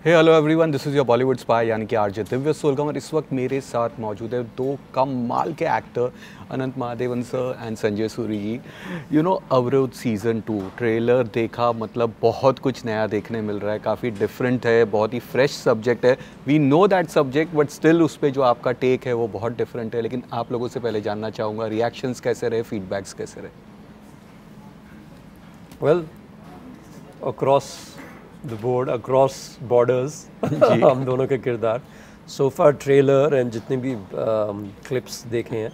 Hey hello everyone, this is your Bollywood spy यानी कि RJ Divya सोलगम। इस वक्त मेरे साथ मौजूद है दो कमाल के actor Anant Mahadevan sir and Sanjay Suri ji. Avrodh season 2 trailer देखा, मतलब बहुत कुछ नया देखने मिल रहा है, काफ़ी डिफरेंट है, बहुत ही फ्रेश सब्जेक्ट है। We know that subject, but still उस पर जो आपका टेक है वो बहुत डिफरेंट है। लेकिन आप लोगों से पहले जानना चाहूँगा, रिएक्शंस कैसे रहे, फीडबैक्स कैसे रहे? Well, across the board, across borders हम दोनों के किरदार सो फार ट्रेलर एंड जितने भी क्लिप्स देखे हैं,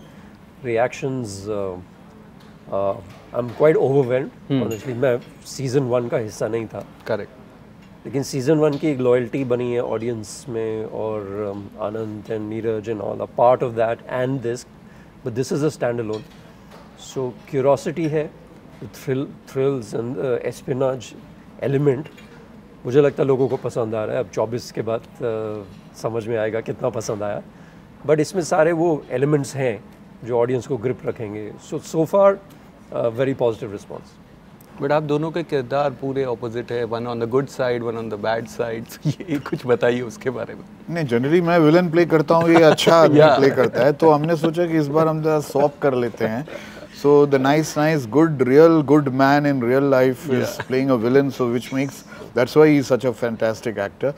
reactions, I am quite overwhelmed honestly. मैं सीज़न 1 का हिस्सा नहीं था, करेक्ट, लेकिन सीज़न 1 की एक लॉयल्टी बनी है ऑडियंस में, और Anand and Neeraj and all a part of that and this, but this is a stand alone. So curiosity है, थ्रिल्स एंड एस्पिनाज एलिमेंट मुझे लगता है लोगों को पसंद आ रहा है। अब 24 के बाद समझ में आएगा कितना पसंद आया, बट इसमें सारे वो एलिमेंट्स हैं जो ऑडियंस को ग्रिप रखेंगे। सो फार वेरी पॉजिटिव रिस्पॉन्स। बट आप दोनों के किरदार पूरे ऑपोजिट है, one on the good side, one on the bad side. ये कुछ बताइए उसके बारे में। नहीं, जनरली मैं विलन प्ले करता हूँ, ये अच्छा आदमी प्ले करता है, तो हमने सोचा कि इस बार हम जरा स्वैप कर लेते हैं। So the nice, real good man in real life is playing a villain, so which makes, that's why he's such a fantastic actor.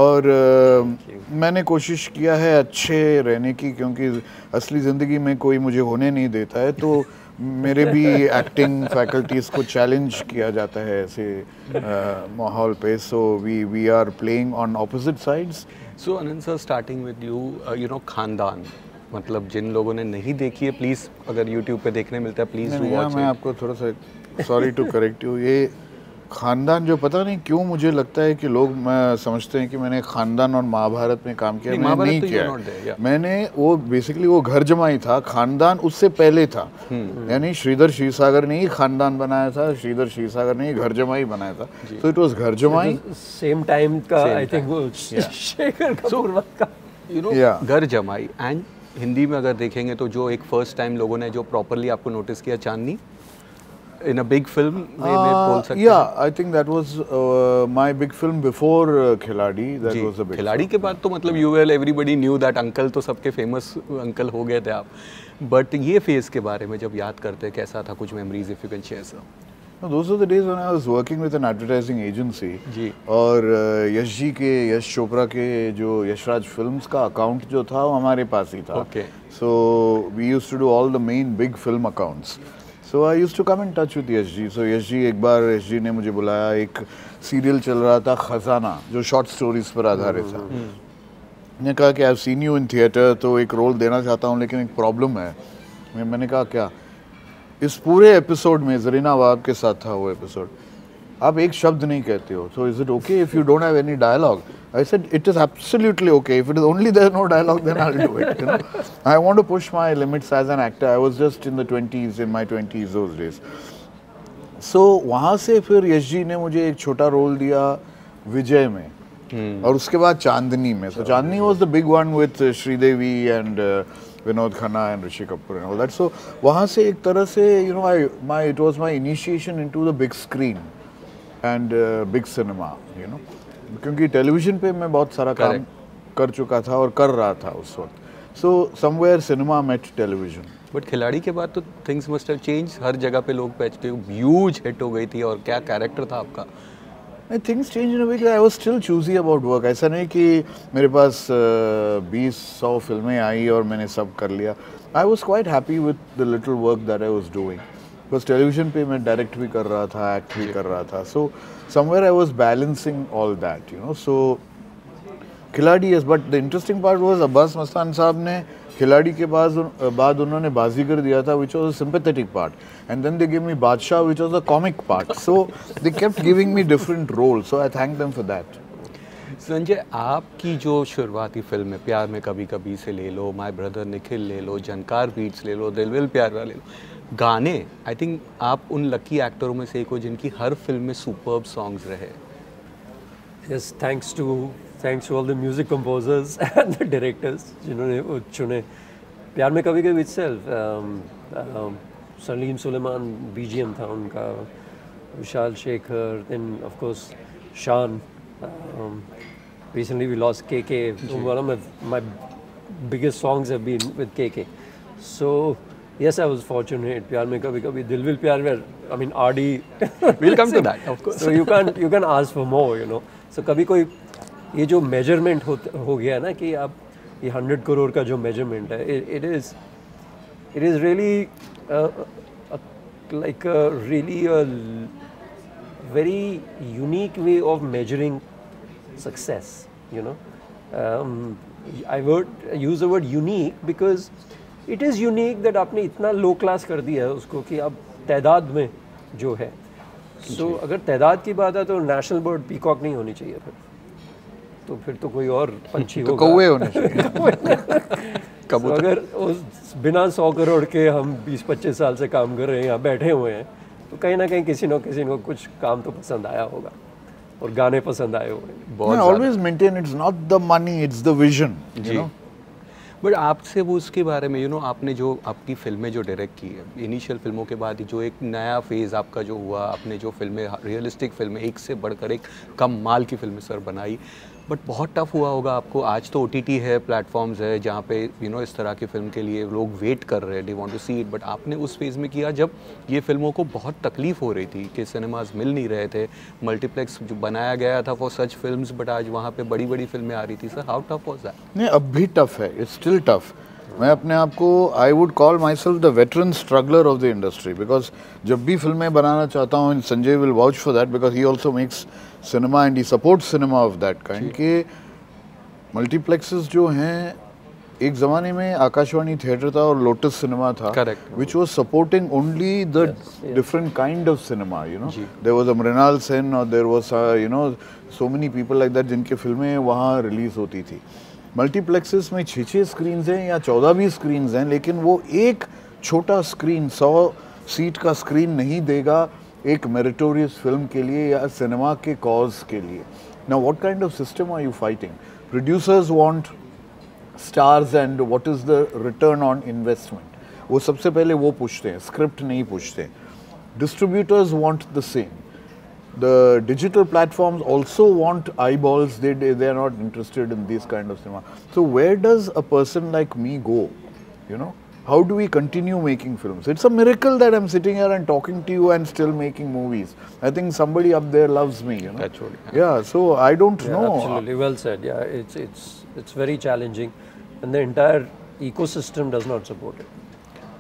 और मैंने कोशिश किया है अच्छे रहने की, क्योंकि असली ज़िंदगी में कोई मुझे होने नहीं देता है, तो मेरे भी एक्टिंग फैकल्टीज़ को चैलेंज किया जाता है ऐसे माहौल पे। So we are playing on opposite sides. So Anant sir, starting with you, खानदान, मतलब जिन लोगों ने नहीं देखी है, प्लीज़, अगर YouTube पे देखने मिलता है, प्लीज़ डू वॉच। मैं आपको थोड़ा सा सॉरी टू करेक्ट यू, ये खानदान जो पता नहीं क्यों मुझे लगता है कि लोग समझते हैं कि मैंने खानदान और महाभारत में काम किया। मैंने नहीं किया। मैंने वो बेसिकली वो घर जमाई था, खानदान उससे पहले था। यानी श्रीधर क्षीरसागर ने ही खानदान बनाया था, श्रीधर क्षीरसागर ने ही घर जमाई बनाया था। तो इट वाज घर जमाई सेम टाइम का, आई थिंक वो शेखर कपूर का, घर जमाई। एंड हिंदी में अगर देखेंगे तो जो एक फर्स्ट टाइम लोगों ने जो प्रॉपरली आपको नोटिस किया, चांदनी इन अ बिग फिल्म में बोल सकते हैं। या I think that was my big film before खिलाड़ी। दैट वाज अ बिग खिलाड़ी के बाद तो मतलब you well everybody knew that uncle, तो सबके फेमस अंकल हो गए थे आप। बट ये फेज के बारे में जब याद करते हैं, कैसा था? कुछ memories if you can share sir. No, those were the days when I was working with an advertising agency. जी। और यश जी के, यश चोपड़ा के जो यशराज फिल्म्स का अकाउंट जो था वो हमारे पास ही था। Okay. So we used to do all the main big film accounts. So I used to come in touch with Yash ji. So Yash ji, एक बार यश जी ने मुझे बुलाया, एक सीरियल चल रहा था खजाना, जो शॉर्ट स्टोरीज पर आधारित था। मैंने कहा कि I have seen you in theatre, तो एक रोल देना चाहता हूँ, लेकिन एक प्रॉब्लम है। मैंने कहा क्या? इस पूरे एपिसोड में जरीना वाब के साथ था वो एपिसोड, आप एक शब्द नहीं कहते हो, so is it okay if you don't have any dialogue? I said it is absolutely okay. If it is only there no dialogue, then I'll do it. I want to push my limits as an actor. I was just in the 20s, in my 20s those days. So वहाँ से फिर यश जी ने मुझे एक छोटा role दिया विजय में, और उसके बाद चांदनी में। So Chandni was the big one with Sridevi and Vinod Khanna and Rishi Kapoor and all that. So वहाँ से एक तरह से it was my initiation into the big screen and big cinema, क्योंकि टेलीविजन पे मैं बहुत सारा काम कर चुका था और कर रहा था उस वक्त। So somewhere cinema met television. But खिलाड़ी के बाद तो थिंग्स मस्ट हैव चेंज, हर जगह पे लोग पहुंचते, ह्यूज हिट हो गई थी, और क्या कैरेक्टर था आपका? थिंग्स चेंज इन अ वे कि I was still choosy about work. ऐसा नहीं कि मेरे पास 20-100 फिल्में आई और मैंने सब कर लिया। I was quite happy with the little work that I was doing, because television पे मैं डायरेक्ट भी कर रहा था, एक्ट भी कर रहा था। So somewhere I was balancing all that, so Khiladi yes. But the interesting part was Abbas Mastan sahab ने खिलाड़ी के बाद उन्होंने बाजीगर दिया था, which was a sympathetic part, and then they gave me बादशाह, which was a comic part. So they kept giving me different roles, so I thank them for that. Sanjay, आपकी जो शुरुआती फिल्म है, प्यार में कभी कभी से ले लो, माय ब्रदर निखिल ले लो, जनकार बीट्स ले लो, दिल विल प्यार वाला ले लो, गाने, आई थिंक आप उन लकी एक्टरों में से एक हो जिनकी हर फिल्म में सुपर्ब सॉन्ग्स रहे। Yes, thanks to all the music composers and the directors जिन्होंने वो चुने। प्यार में कभी कभी itself, सलीम सुलेमान BGM था उनका, Vishal Shekhar, then of course शान, recently we lost KK. One of my biggest songs have been with KK. So yes, I was fortunate. प्यार में कभी कभी दिल विल प्यार में, I mean RD. We'll come to that, of course. So you can ask for more, you know. So कभी कोई ये जो measurement हो गया ना कि आप ये 100 करोड़ का जो measurement है, it is really like a really a very unique way of measuring success, you know. I would use the word unique because it is unique that आपने इतना low class कर दिया है उसको कि अब तादाद में जो है. So अगर तादाद की बात है तो national bird peacock नहीं होनी चाहिए फिर तो कोई और पंछी होगा. कौवे होने चाहिए. तो अगर उस बिना 100 करोड़ के हम 20-25 साल से काम कर रहे हैं, यहाँ बैठे हुए हैं, तो कहीं ना कहीं किसी को कुछ काम तो पसंद आया होगा और गाने पसंद आए होंगे. Always maintain it's not the money, it's the vision, you know. But आपसे वो उसके बारे में आपने जो आपकी फिल्में जो डायरेक्ट की है, इनिशियल फिल्मों के बाद जो एक नया फेज़ आपका जो हुआ, आपने जो फिल्में रियलिस्टिक फिल्में एक से बढ़कर एक कम माल की फिल्में सर बनाई, बट बहुत टफ हुआ होगा आपको. आज तो OTT है, प्लेटफॉर्म्स है जहाँ पे इस तरह की फिल्म के लिए लोग वेट कर रहे हैं, they want to see it. But आपने उस फेज़ में किया जब ये फिल्मों को बहुत तकलीफ़ हो रही थी कि सिनेमाज मिल नहीं रहे थे, मल्टीप्लेक्स जो बनाया गया था फॉर सच फिल्म्स, बट आज वहाँ पे बड़ी बड़ी फिल्में आ रही थी. Sir how tough was that? नहीं, अब भी टफ है, इट्स स्टिल टफ. मैं अपने आप को I would call my self the veteran struggler of the industry, because जब भी फिल्में बनाना चाहता हूँ, Sanjay will vouch for that because he also makes cinema and he supports cinema of that kind. के मल्टीप्लेक्सेस जो हैं, एक ज़माने में आकाशवाणी थिएटर था और लोटस सिनेमा था, which was supporting only the different kind of cinema, you know. There was Mrinal Sen और there was so many people like that जिनकी फिल्में वहाँ रिलीज होती थी. मल्टीप्लेक्सेस में 6 स्क्रीन्स हैं या 14 भी स्क्रीन्स हैं, लेकिन वो एक छोटा स्क्रीन 100 सीट का स्क्रीन नहीं देगा एक मेरिटोरियस फिल्म के लिए या सिनेमा के कॉज के लिए. Now what kind of system are you fighting? Producers want stars and what is the return on investment. वो सबसे पहले वो पूछते हैं, स्क्रिप्ट नहीं पूछते. Distributors want the same. The digital platforms also want eyeballs. They are not interested in this kind of cinema. So where does a person like me go? You know, how do we continue making films? It's a miracle that I'm sitting here and talking to you and still making movies. I think somebody up there loves me, you know. Actually. Yeah, so I don't know. Absolutely, well said. Yeah, it's very challenging, and the entire ecosystem does not support it.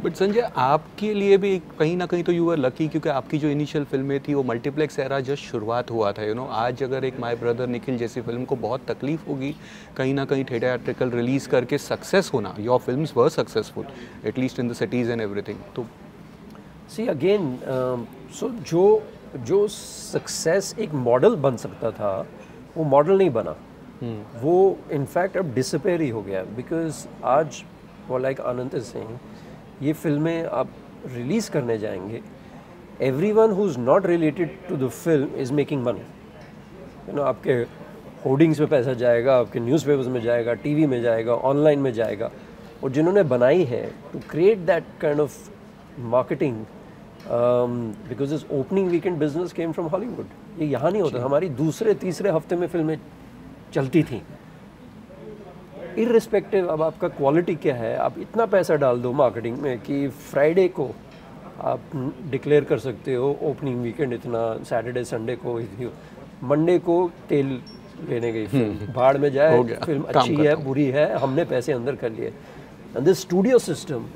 But Sanjay, आपके लिए भी कहीं ना कहीं तो you are lucky, क्योंकि आपकी जो इनिशियल फिल्में थी वो मल्टीप्लेक्स एरा जस्ट शुरुआत हुआ था. आज अगर एक माय ब्रदर निखिल जैसी फिल्म को बहुत तकलीफ होगी कहीं ना कहीं थिएट्रिकल रिलीज करके सक्सेस होना. Your films were successful at least in the cities and everything. तो सी अगेन, सो जो सक्सेस एक मॉडल बन सकता था वो मॉडल नहीं बना. वो इनफैक्ट अब डिसअपेयर ही हो गया, बिकॉज आज वो लाइक आनंद इज सेइंग, ये फिल्में आप रिलीज़ करने जाएंगे, everyone who is not related to the film is making money. You know, आपके होर्डिंग्स में पैसा जाएगा, आपके न्यूज़पेपर्स में जाएगा, टीवी में जाएगा, ऑनलाइन में जाएगा. और जिन्होंने बनाई है to create that kind of marketing, because this opening weekend business came from Hollywood. ये यहाँ नहीं होता. हमारी दूसरे तीसरे हफ्ते में फिल्में चलती थी. इर्रिस्पेक्टिव अब आपका क्वालिटी क्या है, आप इतना पैसा डाल दो मार्केटिंग में कि फ्राइडे को आप डिक्लेयर कर सकते हो ओपनिंग वीकेंड इतना, सैटरडे संडे को, मंडे को तेल लेने गई फिल्म, भाड़ में जाए, फिल्म अच्छी है बुरी है, हमने पैसे अंदर कर लिए. And this studio system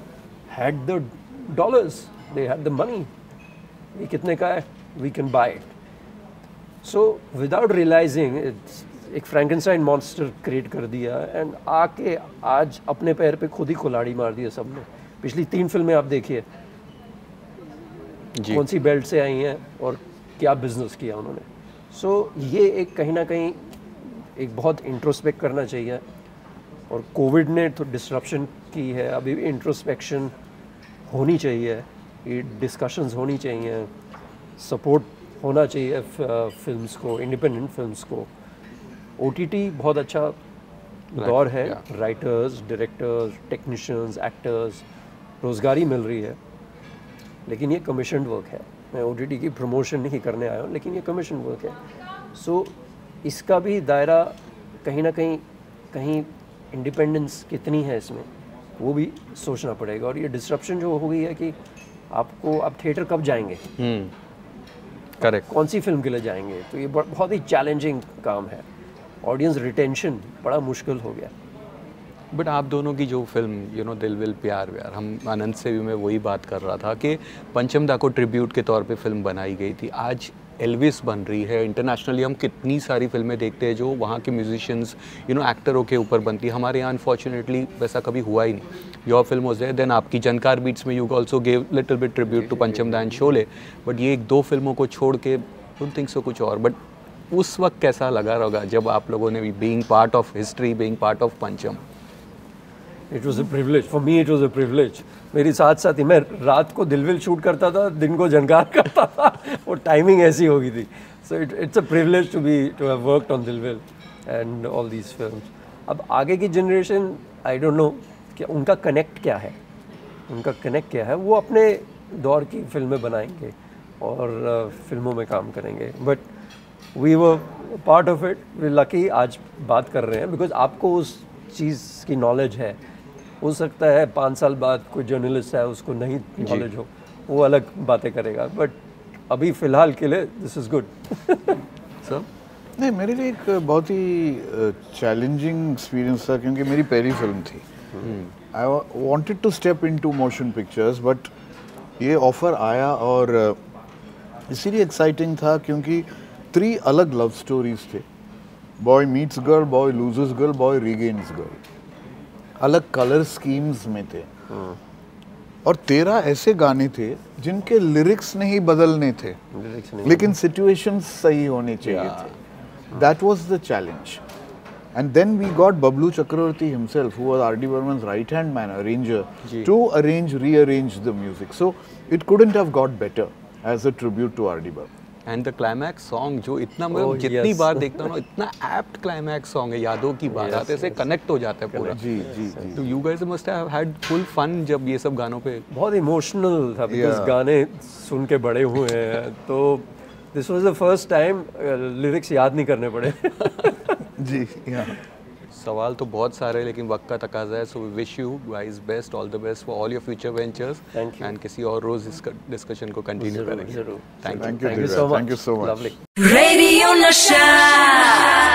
had the dollars, they had the money. ये कितने का है, we can buy it. So without realizing it's एक फ्रैंकेनस्टाइन मॉन्स्टर क्रिएट कर दिया, एंड आके आज अपने पैर पे खुद ही कुल्हाड़ी मार दी है सबने. पिछली 3 फिल्में आप देखिए कौन सी बेल्ट से आई हैं और क्या बिजनेस किया उन्होंने. सो ये एक कहीं ना कहीं एक बहुत इंट्रोस्पेक्ट करना चाहिए. और कोविड ने तो डिस्ट्रप्शन की है, अभी भी इंट्रोस्पेक्शन होनी चाहिए, ये डिस्कशंस होनी चाहिए, सपोर्ट होना चाहिए फिल्म्स को, इंडिपेंडेंट फिल्म्स को. OTT बहुत अच्छा दौर है, राइटर्स, डायरेक्टर्स, टेक्नीशियंस, एक्टर्स, रोज़गारी मिल रही है, लेकिन ये कमीशन वर्क है. मैं OTT की प्रमोशन नहीं करने आया हूँ, लेकिन ये कमीशन वर्क है. सो इसका भी दायरा कहीं ना कहीं इंडिपेंडेंस कितनी है इसमें, वो भी सोचना पड़ेगा। और ये डिस्ट्रप्शन जो हो गई है कि आपको अब थिएटर कब जाएंगे, करेक्ट, कौन सी फिल्म के लिए जाएंगे, तो ये बहुत ही चैलेंजिंग काम है। ऑडियंस रिटेंशन बड़ा मुश्किल हो गया। बट आप दोनों की जो फिल्म दिल विल प्यार व्यार, हम आनंद से भी मैं वही बात कर रहा था कि पंचम दा को ट्रिब्यूट के तौर पे फिल्म बनाई गई थी। आज एल्विस बन रही है इंटरनेशनली, हम कितनी सारी फिल्में देखते हैं जो वहाँ के म्यूजिशियंस एक्टरों के ऊपर बनती है। हमारे यहाँ अनफॉर्चुनेटली वैसा कभी हुआ ही नहीं। Your film was there, then आपकी जनकार बीट्स में you also gave little bit tribute to Pancham da and Sholay, but ये 1-2 फिल्मों को छोड़ के डोंट थिंक सो कुछ और। बट उस वक्त कैसा लगा होगा जब आप लोगों ने भी being part of history, being part of Pancham? It was a privilege for me, it was a privilege. मेरी साथ साथ ही मैं रात को दिलविल शूट करता था, दिन को जनकार करता था, वो टाइमिंग ऐसी हो गई थी। So it's a privilege to have worked on दिलविल एंड ऑल दीज फिल्म्स। अब आगे की जनरेशन, आई डोंट नो कि उनका कनेक्ट क्या है, वो अपने दौर की फिल्में बनाएंगे और फिल्मों में काम करेंगे। But we were part of it, we lucky आज बात कर रहे हैं बिकॉज आपको उस चीज़ की नॉलेज है। हो सकता है 5 साल बाद कोई जर्नलिस्ट है उसको नहीं नॉलेज हो, वो अलग बातें करेगा, बट अभी फ़िलहाल के लिए दिस इज़ गुड। सर नहीं, मेरे लिए एक बहुत ही चैलेंजिंग एक्सपीरियंस था क्योंकि मेरी पहली फिल्म थी। I wanted to step into motion pictures, but ये ऑफ़र आया और इसीलिए एक्साइटिंग था क्योंकि 3 अलग लव स्टोरीज थे। Boy meets girl, boy loses girl, boy regains girl, अलग कलर स्कीम्स में थे। और 13 ऐसे गाने थे जिनके लिरिक्स नहीं बदलने थे, लेकिन सिचुएशंस सही होने चाहिए थे। That was the challenge. And then we got Bablu Chakravarti himself, who was R.D. Burman's right-hand man, arranger, to rearrange the music. So it couldn't have got better as a tribute to R.D. Burman. And the climax song जो इतना मैं जितनी बार देखता हूँ ना, इतना apt climax song है, यादों की बात आते से कनेक्ट हो जाता है पूरा। जी। तो you guys must have had full fun जब ये सब गानों पे। बहुत इमोशनल था बिकॉज गाने सुन के बड़े हुए हैं, तो this was the first time lyrics याद नहीं करने पड़े। जी, सवाल तो बहुत सारे हैं लेकिन वक्त का तकाजा है, so we wish you guys best, all the best for all your future ventures. Thank you. And किसी और रोज इस डिस्कशन को कंटिन्यू करेंगे। जरूर। Thank you so much. Lovely. Radio Nasha.